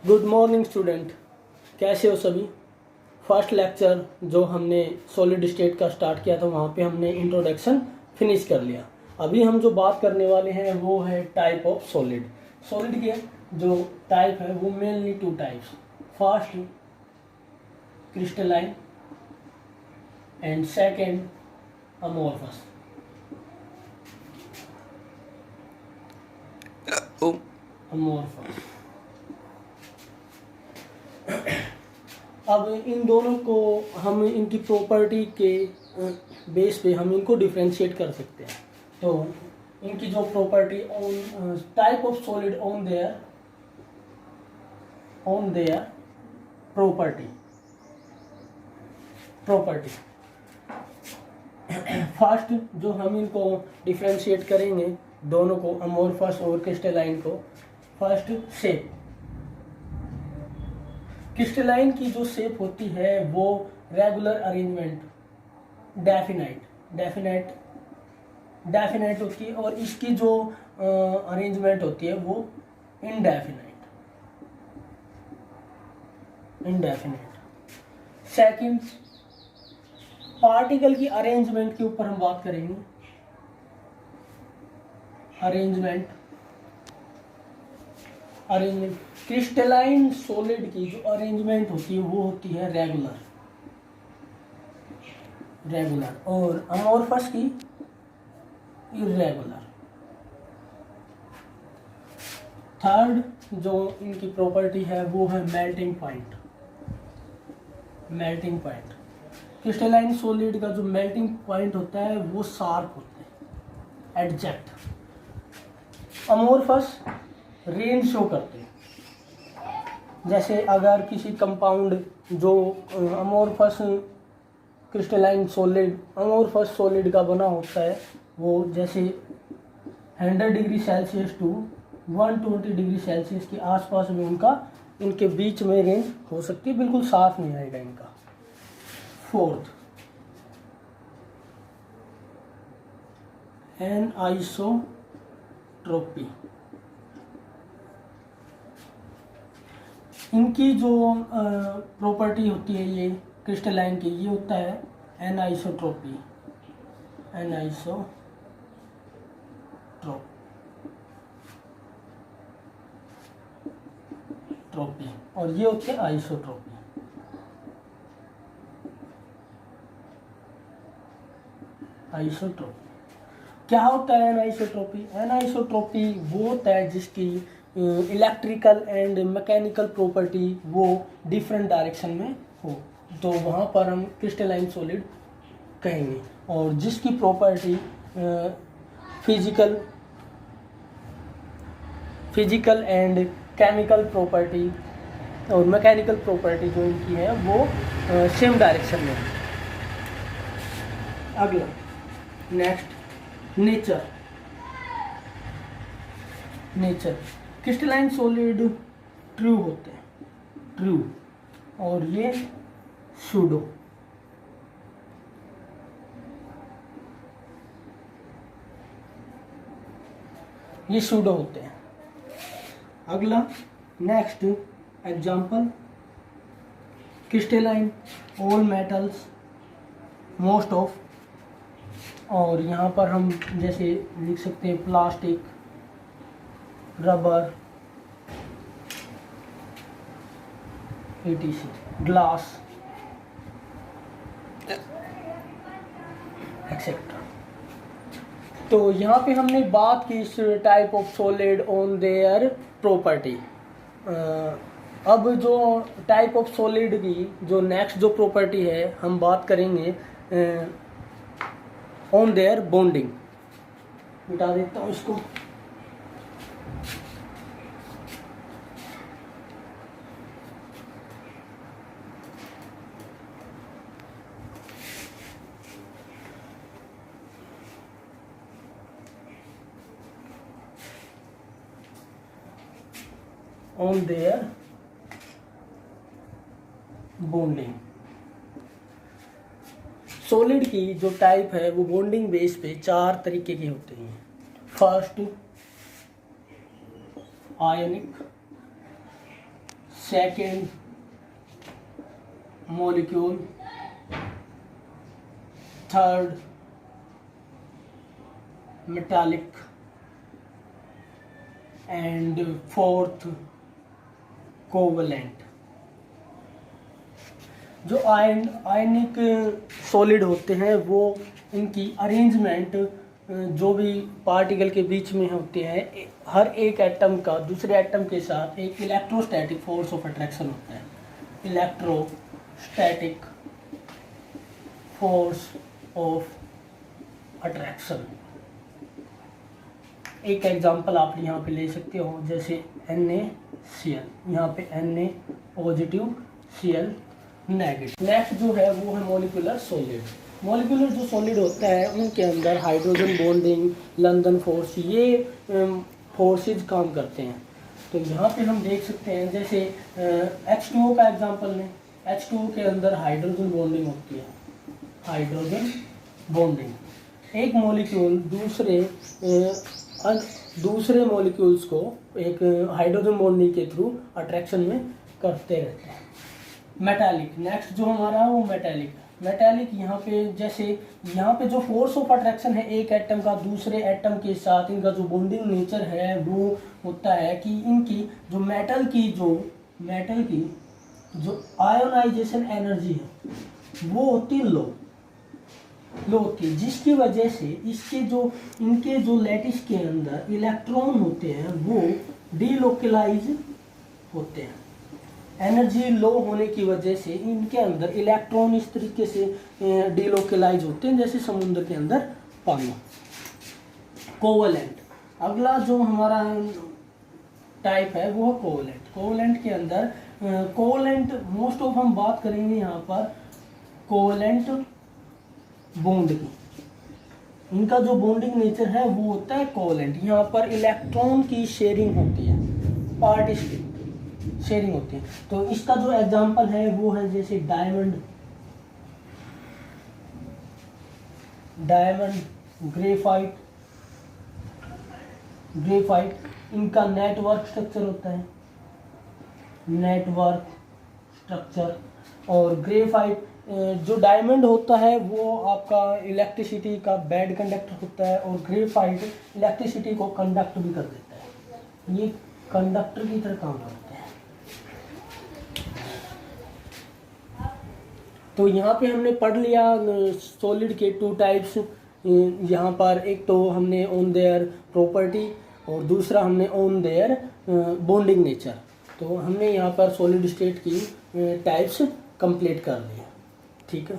Good morning student, कैसे हो सभी। फर्स्ट लेक्चर जो हमने सॉलिड स्टेट का स्टार्ट किया था वहाँ पे हमने इंट्रोडक्शन फिनिश कर लिया। अभी हम जो बात करने वाले हैं वो है टाइप ऑफ सॉलिड। सॉलिड के जो टाइप है वो mainly two types, first crystalline and second amorphous. Amorphous. अब इन दोनों को हम इनकी प्रॉपर्टी के बेस पे हम इनको डिफ्रेंशिएट कर सकते हैं। तो इनकी जो property on type of solid on their property first जो हम इनको डिफ्रेंशिएट करेंगे दोनों को, अमोर्फस और क्रिस्टलाइन को। First shape. क्रिस्टलाइन की जो शेप होती है वो रेगुलर अरेंजमेंट, डेफिनाइट होती है, और इसकी जो अरेंजमेंट होती है वो इनडेफिनाइट। सेकंड, पार्टिकल की अरेंजमेंट के ऊपर हम बात करेंगे। अरेंजमेंट क्रिस्टलाइन सॉलिड की जो अरेंजमेंट होती है वो होती है रेगुलर, और अमोर्फस की इर्रेगुलर। थर्ड जो इनकी प्रॉपर्टी है वो है मेल्टिंग पॉइंट। क्रिस्टलाइन सॉलिड का जो मेल्टिंग पॉइंट होता है वो शार्प होता है, एडजेक्ट। अमोर्फस रेंज शो करते हैं। जैसे अगर किसी कंपाउंड जो अमोर्फस सॉलिड का बना होता है वो जैसे 100 degree celsius to 120 degree celsius के आसपास में इनके बीच में रेंज हो सकती है, बिल्कुल साफ नहीं आएगा इनका। फोर्थ, एनआइसोट्रोपी। इनकी जो प्रॉपर्टी होती है ये क्रिस्टलाइन की, ये होता है एनआइसोट्रोपी। और ये होती है आइसोट्रोपी। क्या होता है एनाइसोट्रोपी? एनाइसोट्रोपी वो होता है जिसकी इलेक्ट्रिकल एंड मैकेनिकल प्रॉपर्टी वो डिफरेंट डायरेक्शन में हो, तो वहाँ पर हम क्रिस्टलाइन सॉलिड कहेंगे। और जिसकी property physical and chemical property और मैकेनिकल प्रॉपर्टी जो इनकी है वो सेम डायरेक्शन में है। अगला next, nature. Crystalline solid true होते हैं, और ये सूडो। होते हैं। अगला next example, crystalline all metals most of, और यहाँ पर हम जैसे लिख सकते हैं plastic, rubber, etc, glass, etcetera. तो यहाँ पे हमने बात की इस type of solid on their property. अब जो टाइप ऑफ सॉलिड की जो नेक्स्ट जो प्रॉपर्टी है हम बात करेंगे ऑन देयर बॉन्डिंग। मिटा देता हूँ इसको। On their bonding. सॉलिड की जो टाइप है वो बॉन्डिंग बेस पे 4 तरीके की होते हैं। First ionic, second molecule, third metallic and fourth covalent. जो आयनिक सॉलिड होते हैं वो इनकी अरेंजमेंट जो भी पार्टिकल के बीच में होते हैं, हर एक एटम का दूसरे एटम के साथ एक इलेक्ट्रोस्टैटिक फोर्स ऑफ अट्रैक्शन होता है। Electrostatic force of attraction. एक एग्जांपल आप यहाँ पे ले सकते हो, जैसे NaCl, यहाँ पे Na positive, Cl negative. Next जो है वो है मॉलिक्यूलर सॉलिड। मॉलिक्यूलर जो सॉलिड होता है उनके अंदर हाइड्रोजन बॉन्डिंग, लंदन फोर्स, ये फोर्सेज काम करते हैं। तो यहाँ पे हम देख सकते हैं, जैसे H2O का एग्जांपल लें। H2O के अंदर हाइड्रोजन बॉन्डिंग होती है, हाइड्रोजन बॉन्डिंग। एक मॉलिक्यूल दूसरे मॉलिक्यूल्स को एक हाइड्रोजन बॉन्डिंग के थ्रू अट्रैक्शन में करते रहते हैं। मेटालिक, नेक्स्ट जो हमारा है वो मेटालिक यहाँ पे, जैसे यहाँ पे जो फोर्स ऑफ अट्रैक्शन है एक एटम का दूसरे एटम के साथ, इनका जो बॉन्डिंग नेचर है वो होता है कि इनकी जो मेटल की जो आयोनाइजेशन एनर्जी है वो होती है लो होती है, जिसकी वजह से इनके जो लैटिस के अंदर इलेक्ट्रॉन होते हैं वो डीलोकलाइज होते हैं। एनर्जी लो होने की वजह से इनके अंदर इलेक्ट्रॉन इस तरीके से डीलोकलाइज होते हैं जैसे समुद्र के अंदर पानी। कोवलेंट, अगला जो हमारा टाइप है वो कोवलेंट। कोवलेंट के अंदर कोवलेंट मोस्ट ऑफ हम बात करेंगे यहाँ पर कोवलेंट बॉन्ड की। इनका जो बॉन्डिंग नेचर है वो होता है कोवलेंट। यहाँ पर इलेक्ट्रॉन की शेयरिंग होती है, पार्टिशन शेयरिंग होती है। तो इसका जो एग्जांपल है वो है जैसे डायमंड, ग्रेफाइट। इनका नेटवर्क स्ट्रक्चर होता है, नेटवर्क स्ट्रक्चर। और ग्रेफाइट जो डायमंड होता है वो आपका इलेक्ट्रिसिटी का बैड कंडक्टर होता है, और ग्रेफाइट इलेक्ट्रिसिटी को कंडक्ट भी कर देता है। ये कंडक्टर की तरह काम करते हैं। तो यहाँ पे हमने पढ़ लिया सॉलिड के 2 टाइप्स। यहाँ पर एक तो हमने ऑन देयर प्रॉपर्टी और दूसरा हमने ऑन देयर बॉन्डिंग नेचर। तो हमने यहाँ पर सॉलिड स्टेट की टाइप्स कंप्लीट कर लिया। ठीक है।